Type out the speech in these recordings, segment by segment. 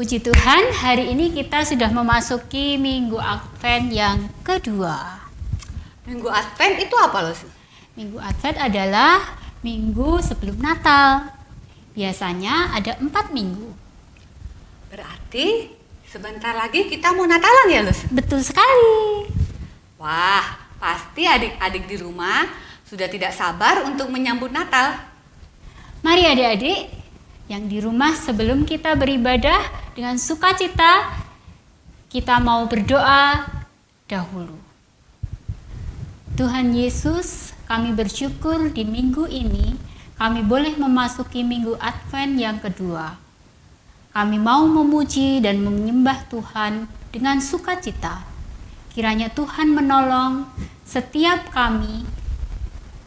Puji Tuhan, hari ini kita sudah memasuki Minggu Advent yang kedua. Minggu Advent itu apa loh? Minggu Advent adalah minggu sebelum Natal. Biasanya ada 4 minggu. Berarti sebentar lagi kita mau Natalan ya, Lus? Betul sekali. Wah, pasti adik-adik di rumah sudah tidak sabar untuk menyambut Natal. Mari adik-adik yang di rumah, sebelum kita beribadah dengan sukacita, kita mau berdoa dahulu. Tuhan Yesus, kami bersyukur di minggu ini kami boleh memasuki minggu Advent yang kedua. Kami mau memuji dan menyembah Tuhan dengan sukacita. Kiranya Tuhan menolong setiap kami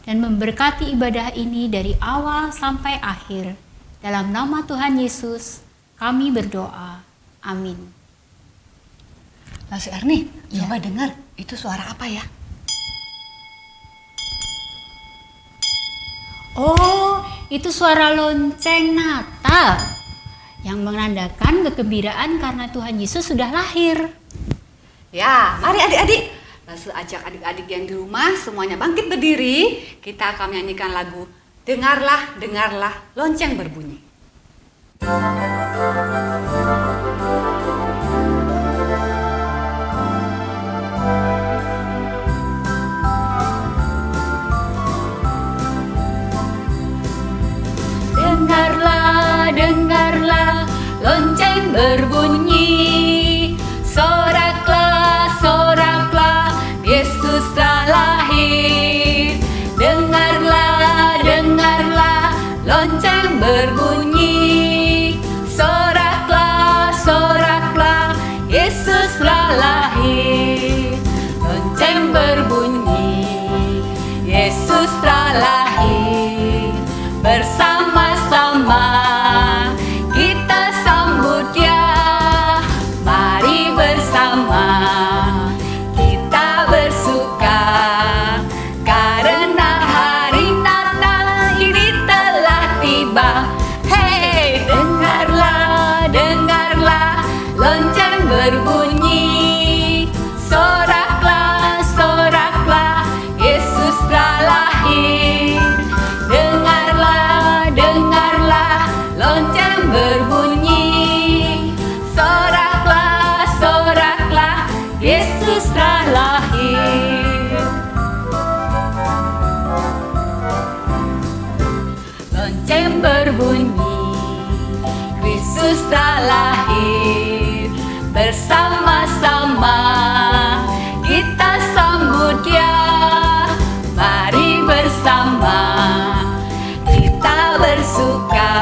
dan memberkati ibadah ini dari awal sampai akhir. Dalam nama Tuhan Yesus, kami berdoa. Amin. Lalu Erni, coba dengar, itu suara apa ya? Oh, itu suara lonceng Natal yang menandakan kegembiraan karena Tuhan Yesus sudah lahir. Ya, mari adik-adik. Lalu ajak adik-adik yang di rumah semuanya bangkit berdiri. Kita akan menyanyikan lagu Dengarlah, dengarlah, lonceng berbunyi. Dengarlah, dengarlah, lonceng berbunyi. Soraklah, soraklah, Yesus telah lahir. Dengarlah, dengarlah, lonceng berbunyi. Soraklah, soraklah, Yesus telah lahir. Lonceng berbunyi, Yesus telah lahir. Bersama-sama kita sambut Dia. Mari bersama kita bersuka, karena hari Natal ini telah tiba. Hei, dengarlah, dengarlah, lonceng berbunyi. Soraklah, soraklah, Yesus telah lahir. Dengarlah, dengarlah, lonceng berbunyi. Soraklah, soraklah, Yesus telah lahir. Lonceng berbunyi, Yesus telah lahir. Bersama-sama kita sambut Dia. Mari bersama kita bersuka,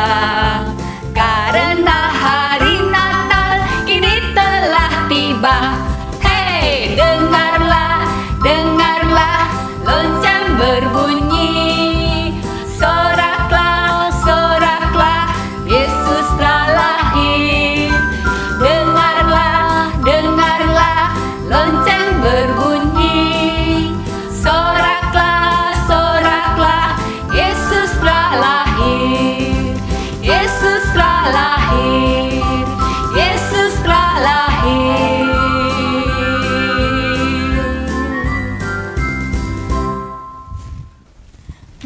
karena hari Natal kini telah tiba. Hei, dengarlah, dengarlah, lonceng berbunyi. Soraklah, soraklah, Yesus telah lahir. Dengarlah, dengarlah, lonceng berbunyi. Soraklah, soraklah, Yesus telah lahir. Yesus telah lahir. Yesus telah lahir.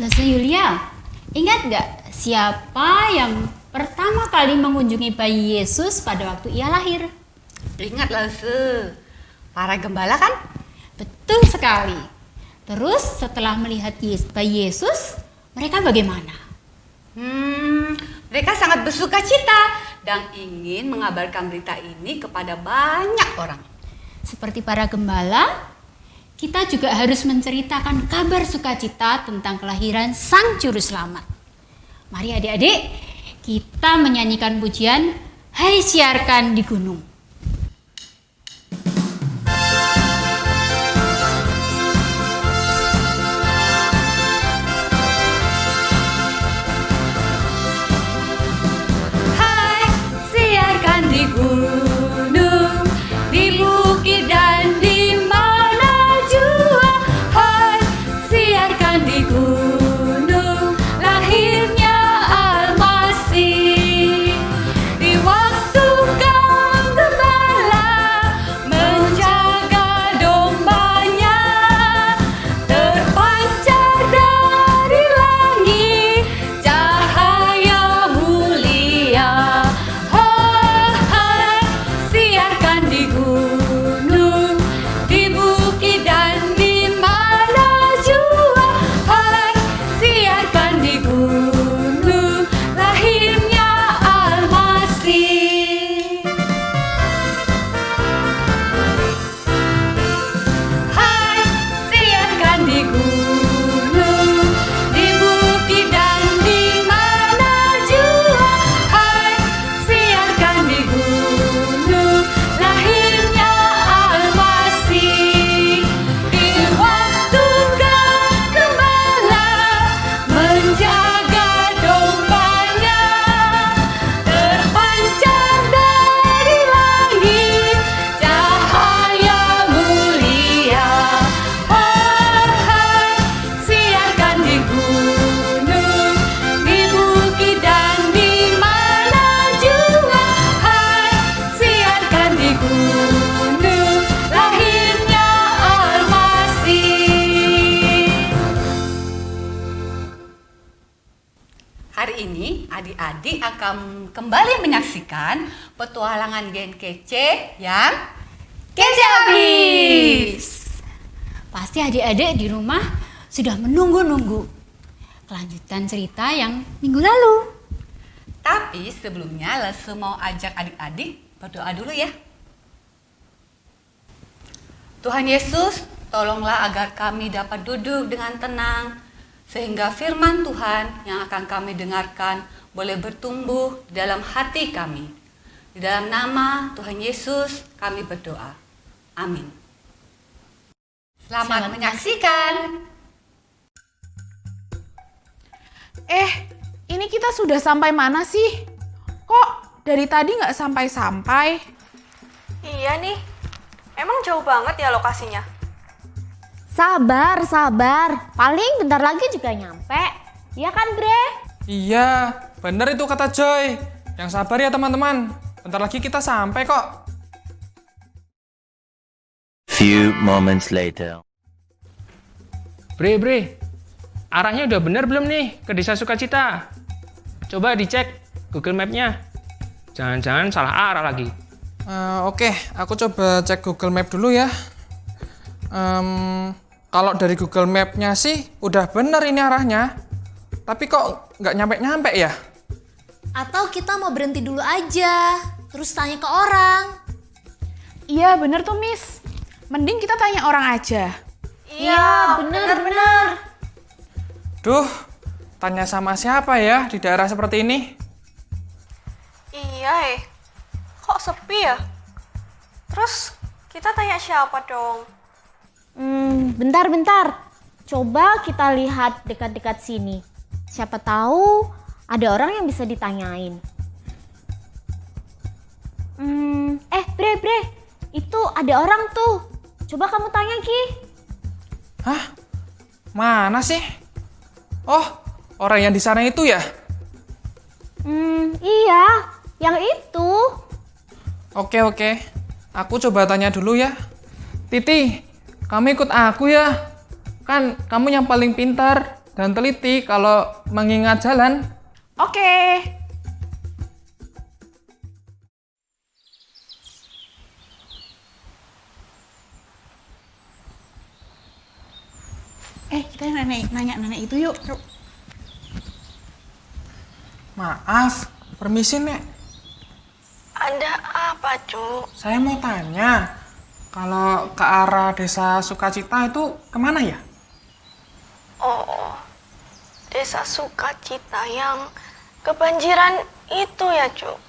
Lalu Yulia, ingat gak siapa yang pertama kali mengunjungi bayi Yesus pada waktu ia lahir? Ingat Luse, para gembala kan? Betul sekali. Terus setelah melihat bayi Yesus, mereka bagaimana? Mereka sangat bersuka cita dan ingin mengabarkan berita ini kepada banyak orang. Seperti para gembala, kita juga harus menceritakan kabar sukacita tentang kelahiran Sang Juru Selamat. Mari adik-adik, kita menyanyikan pujian Hai Siarkan di Gunung. Di gunung, di bukit dan di mana jua. Hai, siarkan di gunung lahirnya Almasih. Di waktu kau Kali ini adik-adik akan kembali menyaksikan petualangan Gen Kece yang kece habis. Pasti adik-adik di rumah sudah menunggu-nunggu kelanjutan cerita yang minggu lalu. Tapi sebelumnya Lesu mau ajak adik-adik berdoa dulu ya. Tuhan Yesus, tolonglah agar kami dapat duduk dengan tenang, sehingga firman Tuhan yang akan kami dengarkan boleh bertumbuh di dalam hati kami. Di dalam nama Tuhan Yesus kami berdoa. Amin. Selamat menyaksikan. Ini kita sudah sampai mana sih? Kok dari tadi nggak sampai-sampai? Iya nih, emang jauh banget ya lokasinya? Sabar. Paling bentar lagi juga nyampe. Ya kan, Bre? Iya, bener itu kata Joy. Yang sabar ya teman-teman. Bentar lagi kita sampai kok. Few moments later. Bre, arahnya udah bener belum nih ke Desa Sukacita? Coba dicek Google Map-nya. Jangan-jangan salah arah lagi. Oke, aku coba cek Google Map dulu ya. Kalau dari Google Map-nya sih udah bener ini arahnya. Tapi kok nggak nyampe-nyampe ya? Atau kita mau berhenti dulu aja, terus tanya ke orang. Iya, bener tuh, Miss. Mending kita tanya orang aja. Iya, bener. Duh, tanya sama siapa ya di daerah seperti ini? Iya kok sepi ya? Terus kita tanya siapa dong? Bentar. Coba kita lihat dekat-dekat sini. Siapa tahu ada orang yang bisa ditanyain. Bre, itu ada orang tuh. Coba kamu tanya, Ki. Hah? Mana sih? Oh, orang yang di sana itu ya? Iya, yang itu. Oke. Aku coba tanya dulu ya. Titi, kamu ikut aku ya. Kan kamu yang paling pintar dan teliti kalau mengingat jalan. Oke. Kita nanya nenek itu yuk. Maaf, permisi Nek. Ada apa, Cuk? Saya mau tanya, kalau ke arah Desa Sukacita itu kemana ya? Oh, Desa Sukacita yang kebanjiran itu ya, Cuk?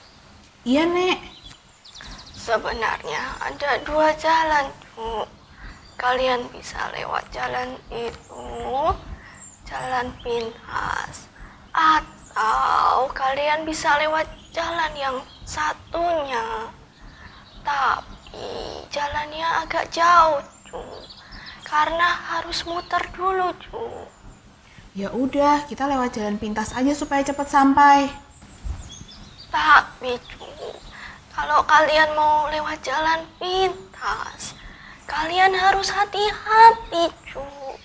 Iya, Nek. Sebenarnya ada 2 jalan, Cuk. Kalian bisa lewat jalan itu, jalan pintas. Atau kalian bisa lewat jalan yang satunya. Tapi jalannya agak jauh, Cuk. Karena harus muter dulu, Cuk. Ya udah, kita lewat jalan pintas aja supaya cepat sampai. Tapi, Cuk, kalau kalian mau lewat jalan pintas, kalian harus hati-hati, Cuk.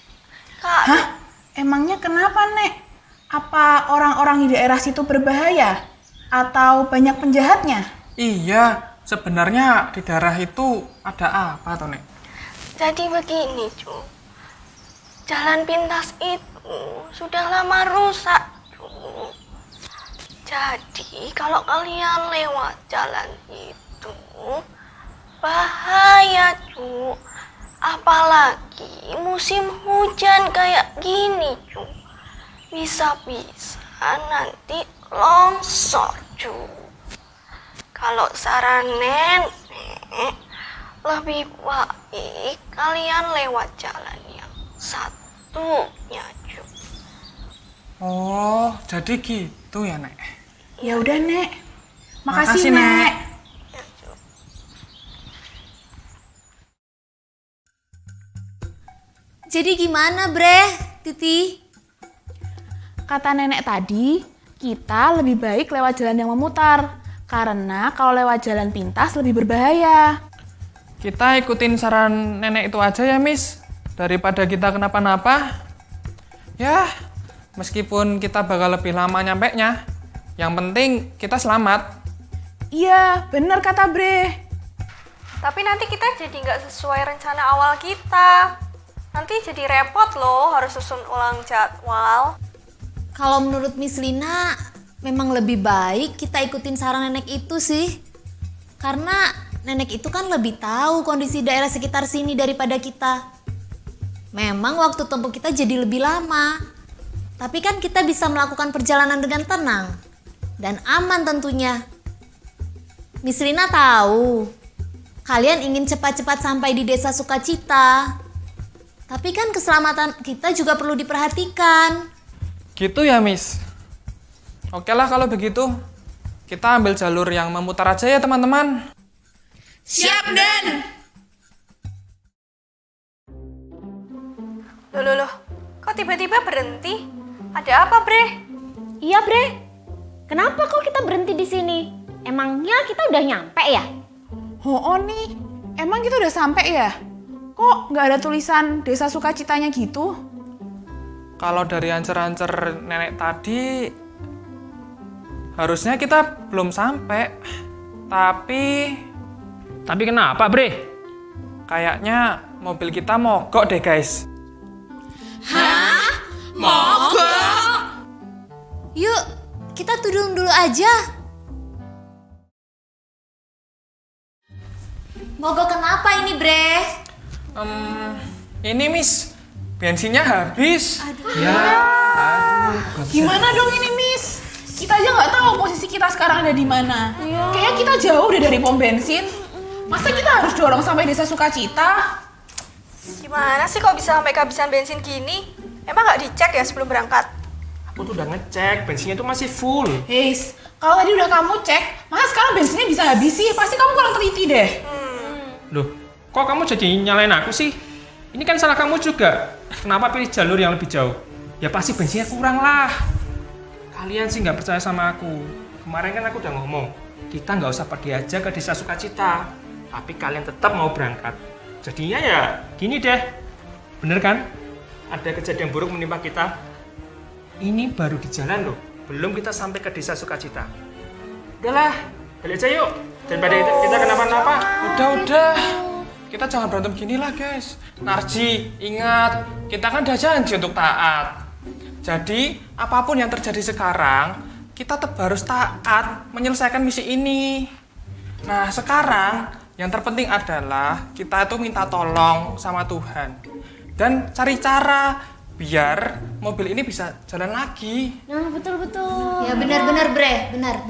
Hah? Emangnya kenapa, Nek? Apa orang-orang di daerah situ berbahaya? Atau banyak penjahatnya? Iya, sebenarnya di daerah itu ada apa toh Nek? Jadi begini, Cuk. Jalan pintas itu sudah lama rusak, Cuk. Jadi kalau kalian lewat jalan itu bahaya, Cuk. Apalagi musim hujan kayak gini, Cuk. Bisa-bisa nanti longsor, Cuk. Kalau saran nenek, lebih baik kalian lewat jalan yang satunya, Cuk. Oh, jadi gitu ya Nek? Ya udah, Nek. Makasih, Makasih, Nek. Ya, Cuk. Jadi gimana, Bre, Titi? Kata nenek tadi, kita lebih baik lewat jalan yang memutar. Karena kalau lewat jalan pintas lebih berbahaya. Kita ikutin saran nenek itu aja ya, Miss. Daripada kita kenapa-napa. Ya, Meskipun kita bakal lebih lama nyampenya, yang penting kita selamat. Iya, bener kata Bre. Tapi nanti kita jadi nggak sesuai rencana awal kita. Nanti jadi repot loh, harus susun ulang jadwal. Kalau menurut Miss Lina, memang lebih baik kita ikutin saran nenek itu sih. Karena nenek itu kan lebih tahu kondisi daerah sekitar sini daripada kita. Memang waktu tempuh kita jadi lebih lama. Tapi kan kita bisa melakukan perjalanan dengan tenang. Dan aman tentunya. Miss Lina tahu kalian ingin cepat-cepat sampai di desa Sukacita. Tapi kan keselamatan kita juga perlu diperhatikan. Gitu ya, Miss. Oke lah kalau begitu. Kita ambil jalur yang memutar aja ya, teman-teman. Siap, Den! Loh, kok tiba-tiba berhenti? Ada apa, Bre? Iya, Bre. Kenapa kok kita berhenti di sini? Emangnya kita udah nyampe ya? Oh nih, emang kita udah sampai ya? Kok nggak ada tulisan desa Sukacitanya gitu? Kalau dari ancer-ancer nenek tadi, harusnya kita belum sampai. Tapi kenapa, Bre? kayaknya mobil kita mogok deh, guys. Yuk, kita turun dulu aja. Mogok kenapa ini, Bre? Ini, Miss, bensinnya habis. Gimana dong ini, Miss? Kita aja nggak tahu posisi kita sekarang ada di mana. Kayaknya kita jauh deh dari pom bensin. Masa kita harus dorong sampai desa Sukacita? Gimana sih kok bisa sampai kehabisan bensin gini? Emang nggak dicek ya sebelum berangkat? Aku tuh udah ngecek, bensinnya tuh masih full. Heis, kalau tadi udah kamu cek, masa sekarang bensinnya bisa habis sih? Pasti kamu kurang teliti deh. Loh, kok kamu jadi nyalain aku sih? Ini kan salah kamu juga. Kenapa pilih jalur yang lebih jauh? Ya pasti bensinnya kurang lah. Kalian sih nggak percaya sama aku. Kemarin kan aku udah ngomong, kita nggak usah pergi aja ke desa Sukacita. Tapi kalian tetap mau berangkat. Jadinya ya gini deh. Bener kan? Ada kejadian buruk menimpa kita. Ini baru di jalan loh. Belum kita sampai ke desa Sukacita. Udahlah, balik aja yuk. Daripada kita kenapa-napa. Udah. Kita jangan berantem gini lah, guys. Narji, ingat, kita kan udah janji untuk taat. Jadi, apapun yang terjadi sekarang, kita tetap harus taat menyelesaikan misi ini. Nah, sekarang yang terpenting adalah kita itu minta tolong sama Tuhan. Dan cari cara biar mobil ini bisa jalan lagi. Nah, betul-betul. Ya benar-benar, Bre. Benar.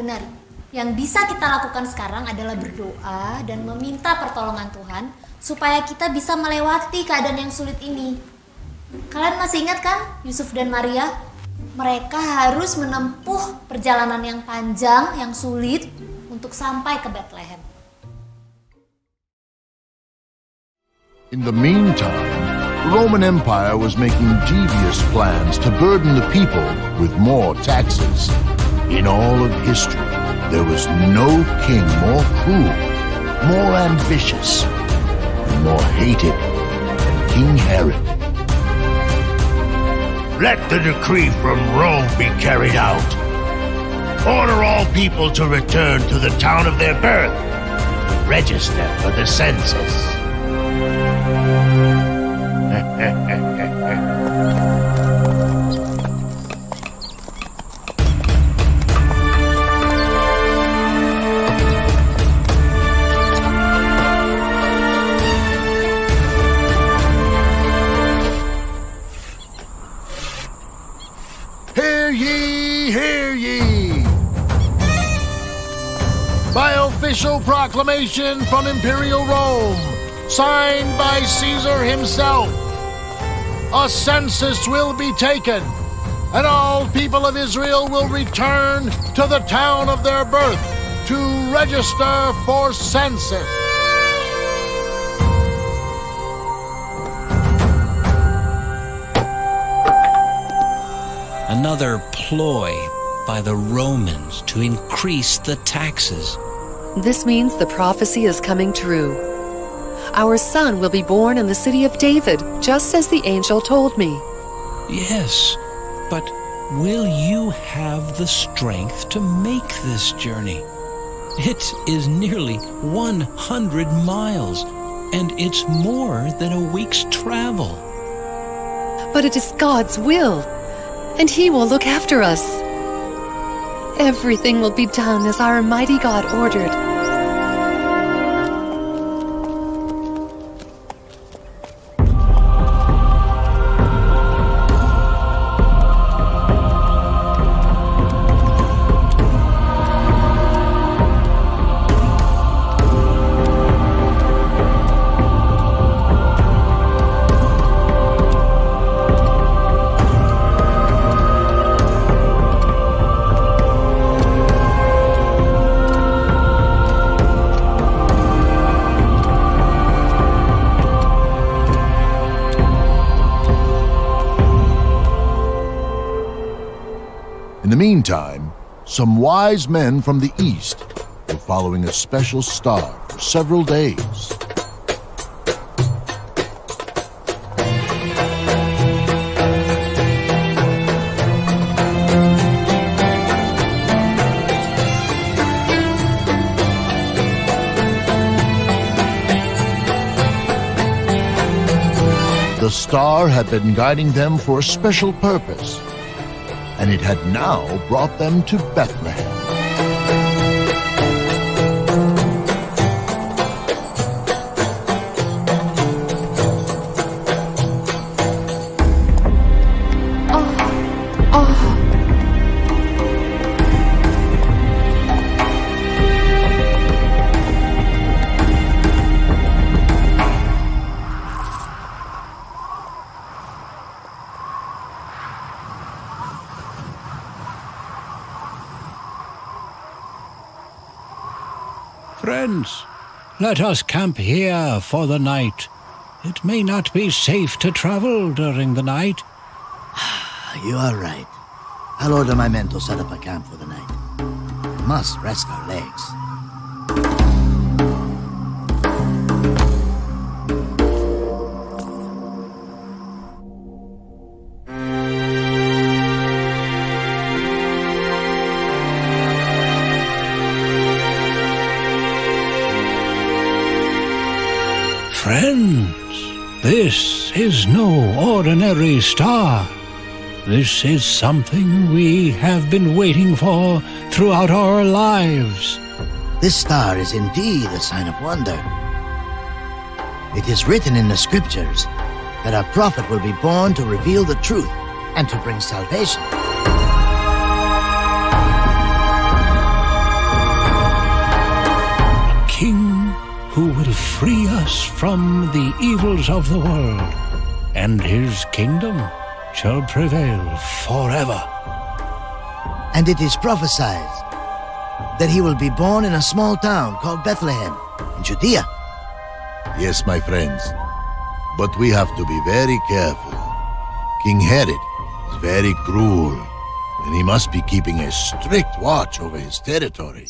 Yang bisa kita lakukan sekarang adalah berdoa dan meminta pertolongan Tuhan supaya kita bisa melewati keadaan yang sulit ini. Kalian masih ingat kan Yusuf dan Maria? Mereka harus menempuh perjalanan yang panjang, yang sulit untuk sampai ke Bethlehem. In the meantime, the Roman Empire was making devious plans to burden the people with more taxes. In all of history, there was no king more cruel, more ambitious, and more hated than King Herod. Let the decree from Rome be carried out. Order all people to return to the town of their birth. Register for the census. Hear ye, hear ye! By official proclamation from Imperial Rome, signed by Caesar himself, a census will be taken, and all people of Israel will return to the town of their birth to register for census. Another ploy by the Romans to increase the taxes. This means the prophecy is coming true. Our son will be born in the city of David, just as the angel told me. Yes, but will you have the strength to make this journey? It is nearly 100 miles, and it's more than a week's travel. But it is God's will, and He will look after us. Everything will be done as our mighty God ordered. In the meantime, some wise men from the east were following a special star for several days. The star had been guiding them for a special purpose, and it had now brought them to Bethlehem. Friends, let us camp here for the night. It may not be safe to travel during the night. You are right. I'll order my men to set up a camp for the night. We must rest our legs. Friends, this is no ordinary star. This is something we have been waiting for throughout our lives. This star is indeed a sign of wonder. It is written in the scriptures that a prophet will be born to reveal the truth and to bring salvation. A king who will free us from the evils of the world, and his kingdom shall prevail forever. And it is prophesied that he will be born in a small town called Bethlehem in Judea. Yes, my friends, but we have to be very careful. King Herod is very cruel, and he must be keeping a strict watch over his territory.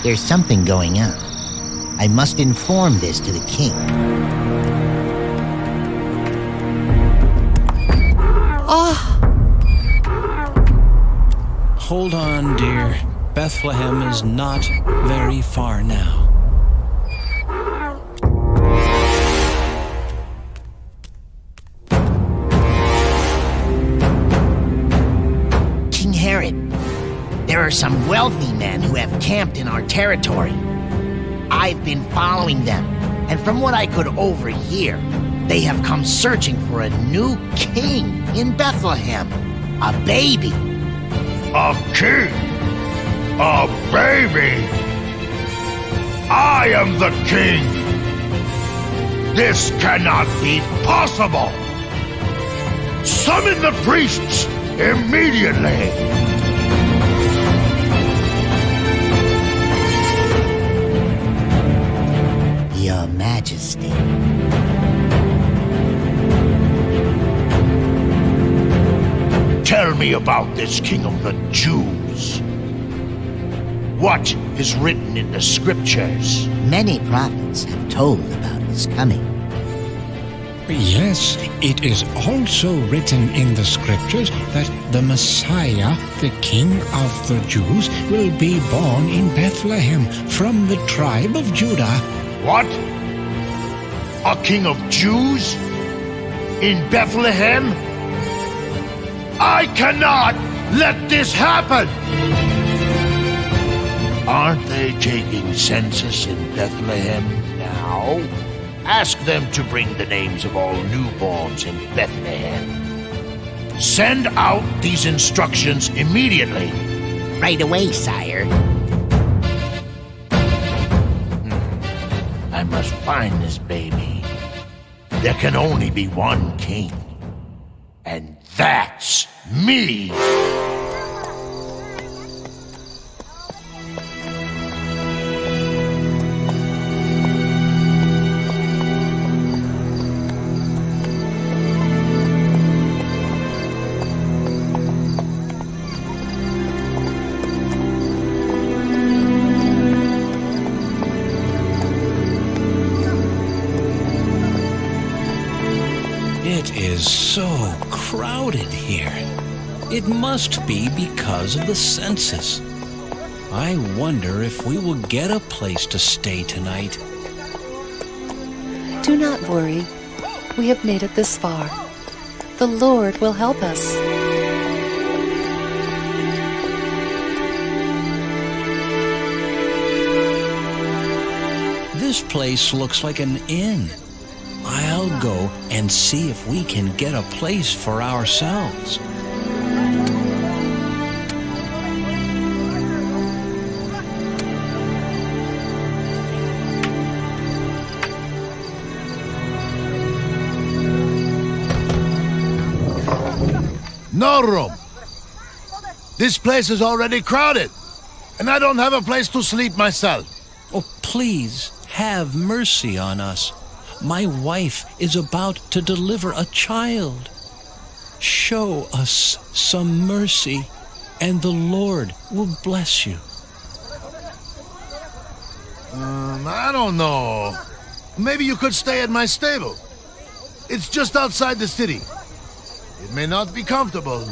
There's something going on. I must inform this to the king. Hold on, dear. Bethlehem is not very far now. King Herod, there are some wealthy men who have camped in our territory. I've been following them, and from what I could overhear, they have come searching for a new king in Bethlehem. A baby. A king? A baby? I am the king! This cannot be possible! Summon the priests immediately! Your Majesty. Tell me about this King of the Jews. What is written in the scriptures? Many prophets have told about his coming. Yes, it is also written in the scriptures that the Messiah, the King of the Jews, will be born in Bethlehem from the tribe of Judah. What? A king of Jews? In Bethlehem? I cannot let this happen! Aren't they taking census in Bethlehem now? Ask them to bring the names of all newborns in Bethlehem. Send out these instructions immediately. Right away, sire. I must find this baby. There can only be one king, and that's me! It is so crowded here. It must be because of the census. I wonder if we will get a place to stay tonight. Do not worry. We have made it this far. The Lord will help us. This place looks like an inn. I'll go and see if we can get a place for ourselves. No room. This place is already crowded, and I don't have a place to sleep myself. Oh, please have mercy on us. My wife is about to deliver a child. Show us some mercy, and the Lord will bless you. I don't know. Maybe you could stay at my stable. It's just outside the city. It may not be comfortable,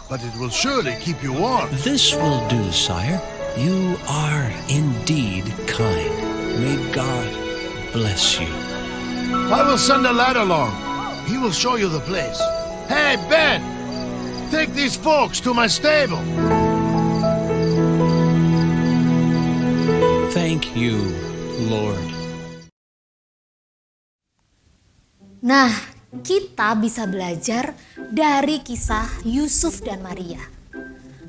but it will surely keep you warm. This will do, sire. You are indeed kind. May God bless you. I will send a lad along. He will show you the place. Hey, Ben! Take these folks to my stable. Thank you, Lord. Nah, kita bisa belajar dari kisah Yusuf dan Maria.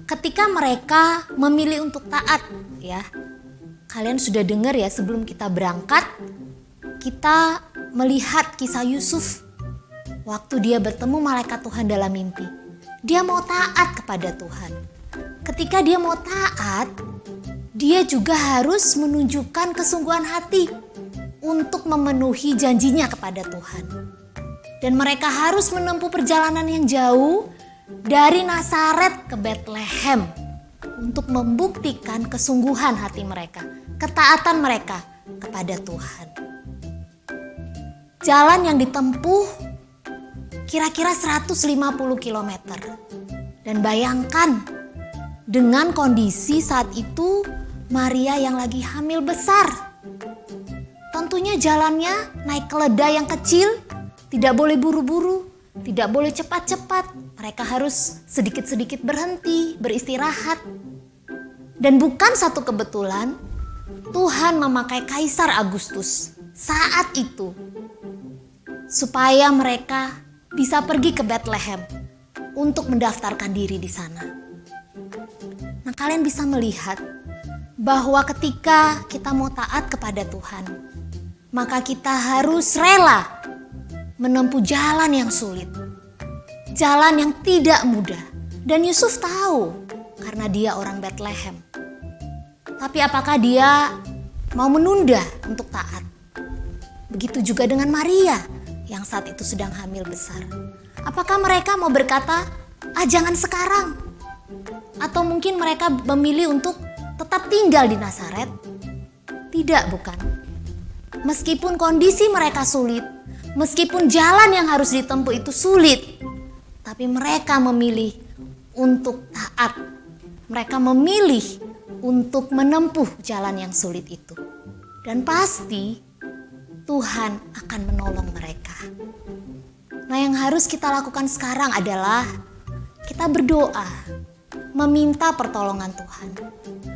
Ketika mereka memilih untuk taat, ya. Kalian sudah dengar ya, sebelum kita berangkat, kita melihat kisah Yusuf. Waktu dia bertemu malaikat Tuhan dalam mimpi, dia mau taat kepada Tuhan. Ketika dia mau taat, dia juga harus menunjukkan kesungguhan hati untuk memenuhi janjinya kepada Tuhan. Dan mereka harus menempuh perjalanan yang jauh dari Nazaret ke Bethlehem untuk membuktikan kesungguhan hati mereka, ketaatan mereka kepada Tuhan. Jalan yang ditempuh kira-kira 150 km. Dan bayangkan, dengan kondisi saat itu Maria yang lagi hamil besar. Tentunya jalannya naik keledai yang kecil, tidak boleh buru-buru, tidak boleh cepat-cepat. Mereka harus sedikit-sedikit berhenti, beristirahat. Dan bukan satu kebetulan, Tuhan memakai Kaisar Agustus saat itu supaya mereka bisa pergi ke Bethlehem untuk mendaftarkan diri di sana. Nah, kalian bisa melihat bahwa ketika kita mau taat kepada Tuhan, maka kita harus rela menempuh jalan yang sulit, jalan yang tidak mudah. Dan Yusuf tahu karena dia orang Bethlehem. Tapi apakah dia mau menunda untuk taat? Begitu juga dengan Maria yang saat itu sedang hamil besar. Apakah mereka mau berkata, jangan sekarang? Atau mungkin mereka memilih untuk tetap tinggal di Nazaret? Tidak, bukan. Meskipun kondisi mereka sulit, Meskipun jalan yang harus ditempuh itu sulit, tapi mereka memilih untuk taat. Mereka memilih untuk menempuh jalan yang sulit itu. Dan pasti Tuhan akan menolong mereka. Nah, yang harus kita lakukan sekarang adalah kita berdoa, meminta pertolongan Tuhan.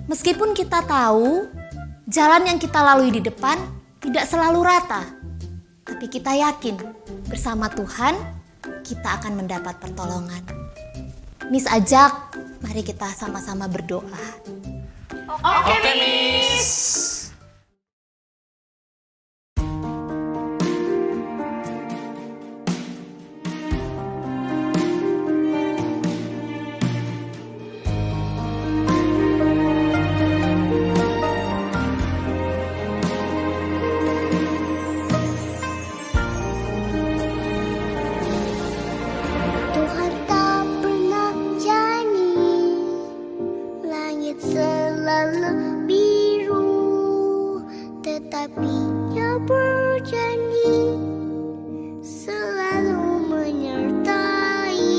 Meskipun kita tahu jalan yang kita lalui di depan tidak selalu rata, tapi kita yakin bersama Tuhan kita akan mendapat pertolongan. Miss ajak, mari kita sama-sama berdoa. Oke, Miss. Tuhan tak pernah janji langit selalu biru, tetapi Dia berjanji selalu menyertai.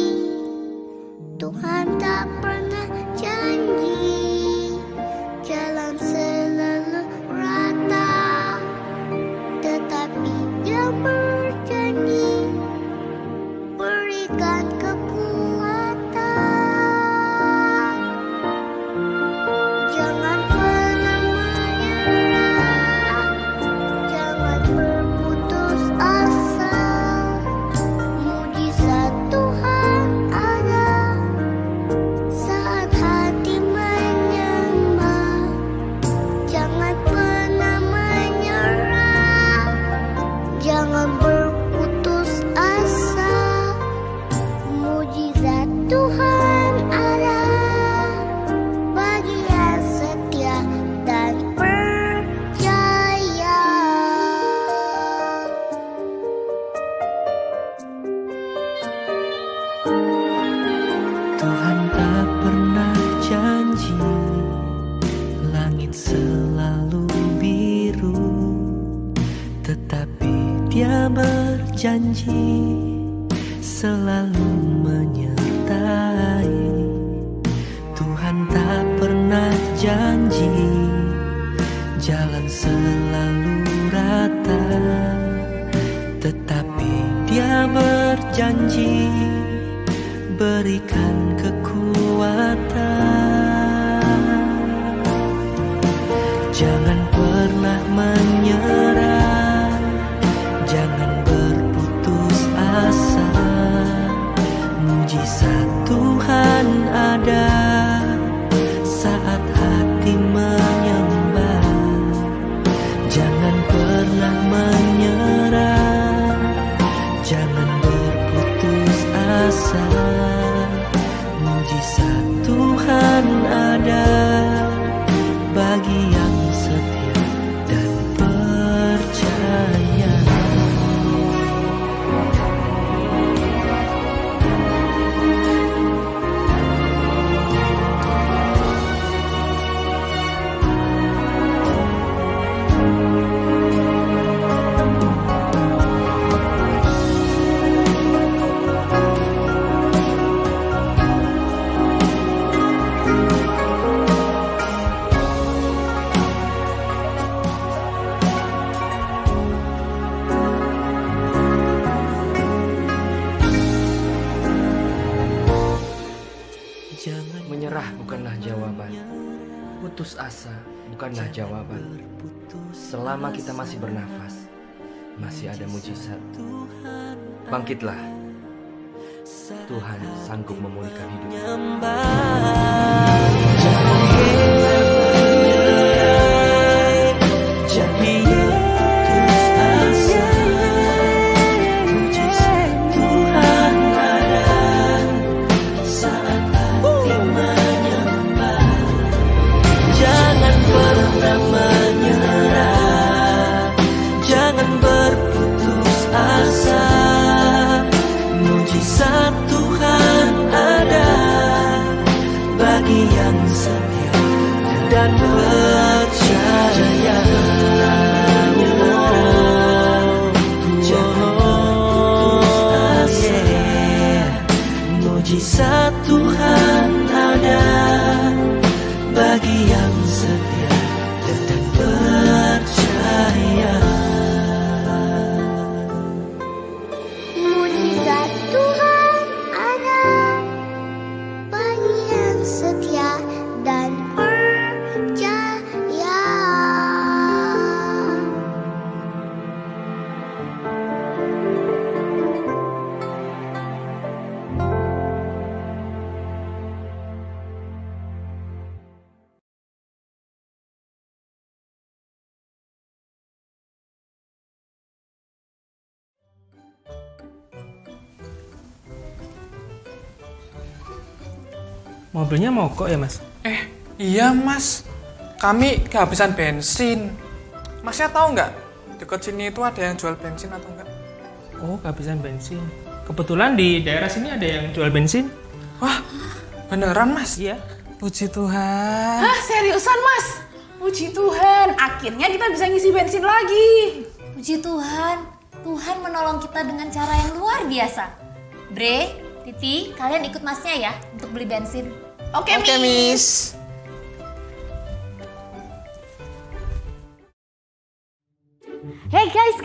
Tuhan tak pernah janji jalan selalu rata, tetapi Dia berjanji berikan kekuatan. Jangan pernah menyerah, jangan berputus asa. Mujizat Tuhan ada saat hati menyembah. Jangan pernah menyerah, jangan berputus asa. Mujizat Tuhan ada bagi yang setia dan percaya. Tuhan tak pernah janji langit selalu biru, tetapi Dia berjanji selalu menyertai. Tuhan tak pernah janji jalan selalu rata, tetapi Dia berjanji berikan kekuatan. Jangan pernah menyerah, jangan berputus asa. Mujizat Tuhan ada saat hati menyembah. Jangan pernah menyerah, jangan berputus asa. Mujizat Tuhan ada bagi yang setia dan percaya. Menyerah bukanlah jawaban, putus asa bukanlah jawaban. Selama kita masih bernafas, masih ada mujizat. Bangkitlah, Tuhan sanggup memulihkan hidup. Mujizat Tuhan ada bagi yang setia mobilnya mogok ya Mas? Iya Mas, kami kehabisan bensin. Masnya tahu nggak, dekat sini itu ada yang jual bensin atau enggak? Oh, kehabisan bensin. Kebetulan di daerah sini ada yang jual bensin. Wah, beneran Mas? Iya. Puji Tuhan. Hah, seriusan Mas? Puji Tuhan, akhirnya kita bisa ngisi bensin lagi. Puji Tuhan, Tuhan menolong kita dengan cara yang luar biasa. Bre, Titi, kalian ikut Masnya ya untuk beli bensin. Oke, Miss. Hey guys,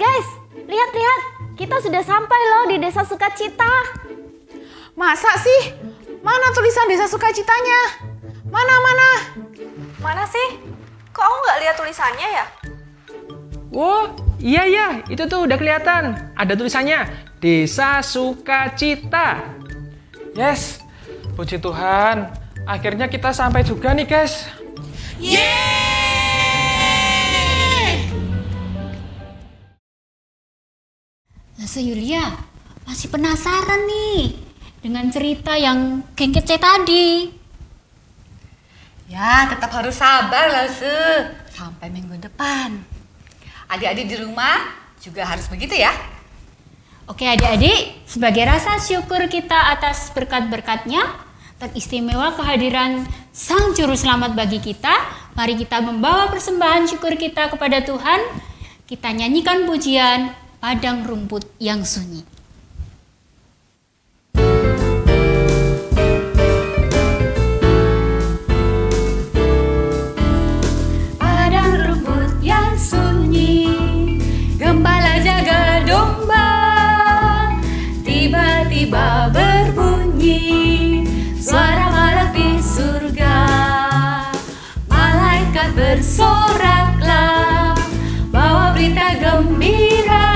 lihat, kita sudah sampai loh di Desa Sukacita. Masa sih? Mana tulisan Desa Sukacitanya? Mana sih? Kok aku nggak lihat tulisannya ya? Oh, iya, itu tuh udah kelihatan. Ada tulisannya, Desa Sukacita. Yes, puji Tuhan. Akhirnya kita sampai juga nih guys. Yulia masih penasaran nih dengan cerita yang geng kece tadi. Ya, tetap harus sabar lah, sampai minggu depan. Adik-adik di rumah juga harus begitu ya. Oke adik-adik, sebagai rasa syukur kita atas berkat-berkatnya, teristimewa kehadiran Sang Juru Selamat bagi kita, mari kita membawa persembahan syukur kita kepada Tuhan. Kita nyanyikan pujian Padang Rumput yang Sunyi. Padang rumput yang sunyi, gembala jaga domba, tiba-tiba berbunyi suara malak di surga. Malaikat bersoraklah, bawa berita gembira,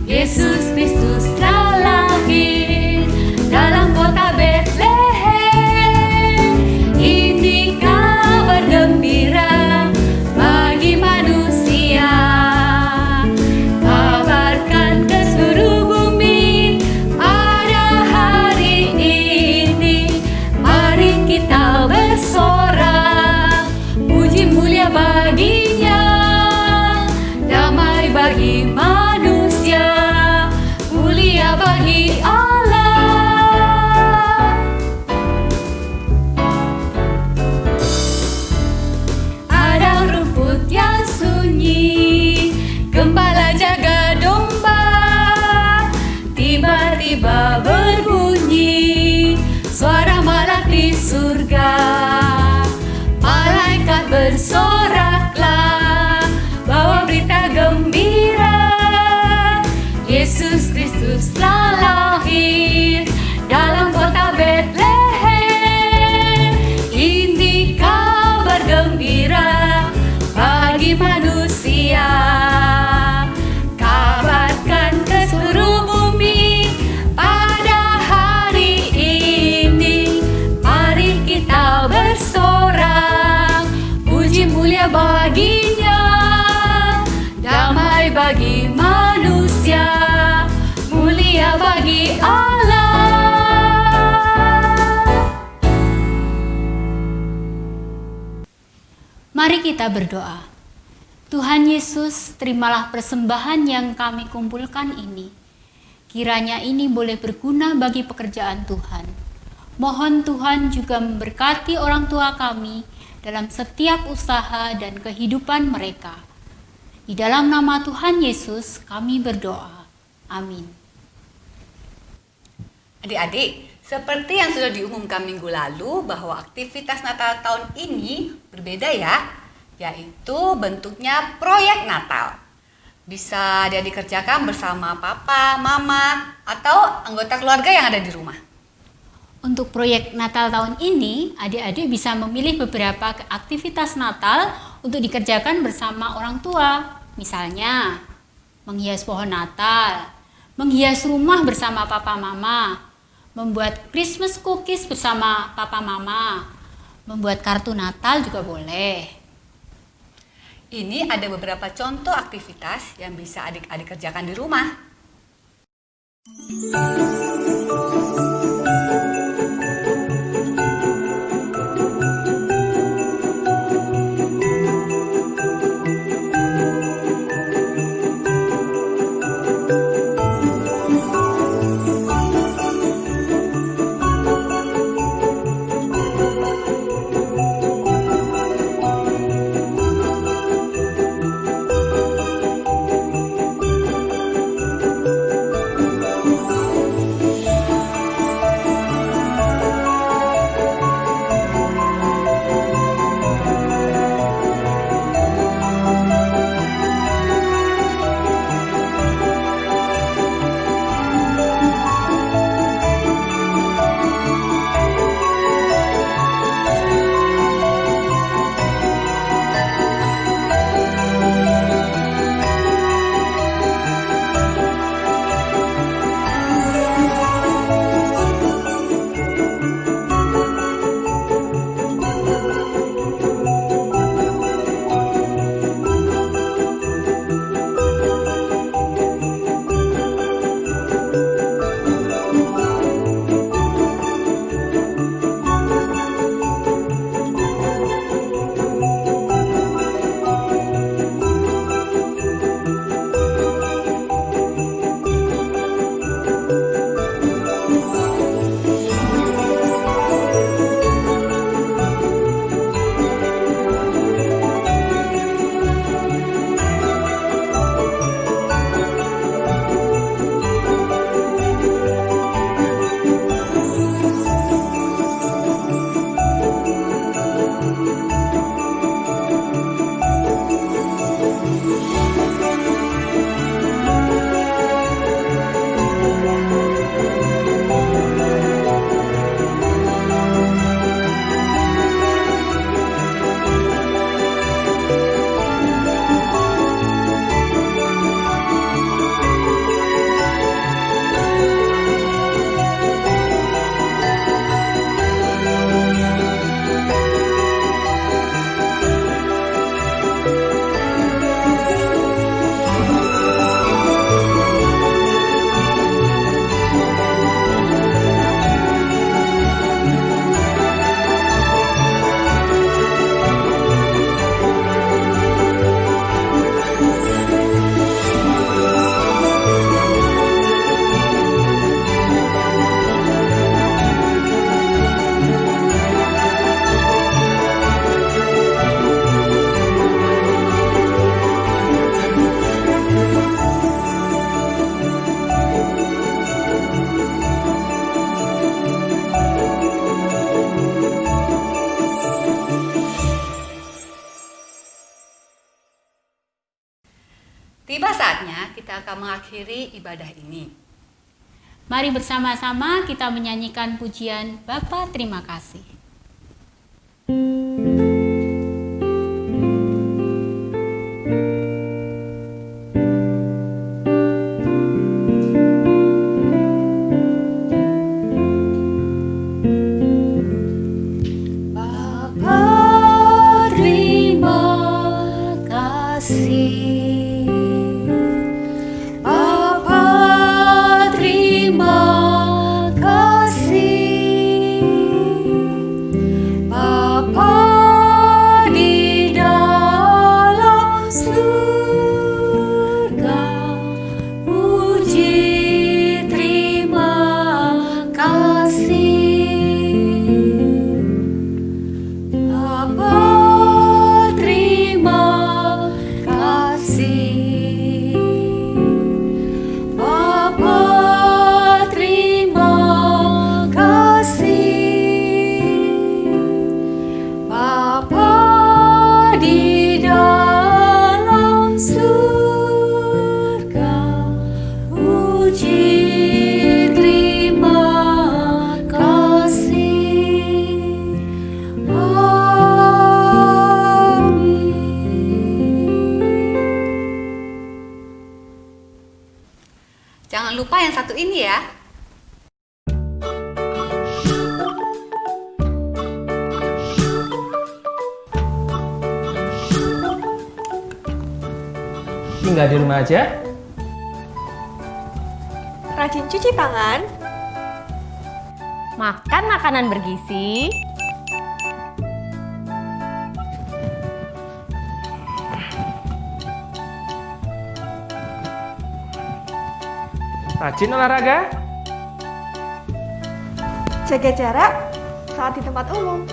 Yesus Kristus telah lahir dalam kota Betlehem. Ini kabar gembira bagi manusia. Kabarkan ke seluruh bumi pada hari ini. Mari kita bersorak, puji mulia baginya. Damai bagi manusia, mulia bagi Allah. Padang rumput yang sunyi, gembala jaga domba, tiba-tiba berbunyi suara malak di surga. Malaikat bersoraklah, bawa berita gembira, Yesus Kristus telah lahir dalam kota Betlehem. Ini kabar gembira bagi manusia. Kabarkan ke seluruh bumi pada hari ini. Mari kita bersorak, puji mulia baginya. Damai bagi manusia, mulia bagi Allah. Mari kita berdoa. Tuhan Yesus, terimalah persembahan yang kami kumpulkan ini. Kiranya ini boleh berguna bagi pekerjaan Tuhan. Mohon Tuhan juga memberkati orang tua kami dalam setiap usaha dan kehidupan mereka. Di dalam nama Tuhan Yesus kami berdoa. Amin. Adik-adik, seperti yang sudah diumumkan minggu lalu bahwa aktivitas Natal tahun ini berbeda ya, yaitu bentuknya proyek Natal. Bisa dia dikerjakan bersama papa, mama, atau anggota keluarga yang ada di rumah. Untuk proyek Natal tahun ini, adik-adik bisa memilih beberapa aktivitas Natal untuk dikerjakan bersama orang tua. Misalnya, menghias pohon Natal, menghias rumah bersama papa mama, membuat Christmas cookies bersama papa mama, membuat kartu Natal juga boleh. Ini ada beberapa contoh aktivitas yang bisa adik-adik kerjakan di rumah. saatnya kita akan mengakhiri ibadah ini. Mari bersama-sama kita menyanyikan pujian Bapa terima kasih. Jangan lupa yang satu ini ya. Tinggal di rumah aja. Rajin cuci tangan. Makan makanan bergizi. Rajin olahraga. Jaga jarak saat di tempat umum.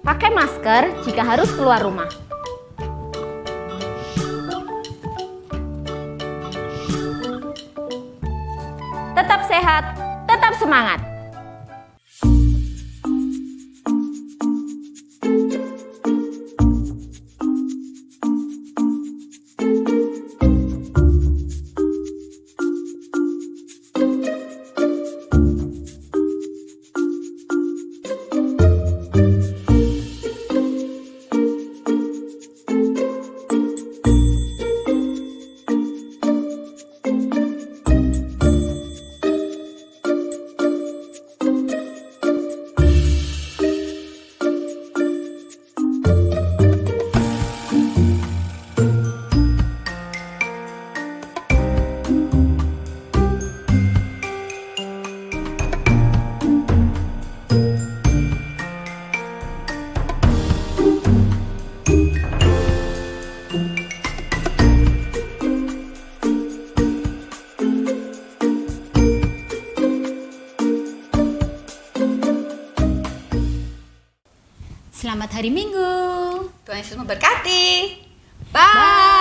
Pakai masker jika harus keluar rumah. Tetap sehat, tetap semangat. Selamat hari Minggu. Tuhan Yesus memberkati. Bye.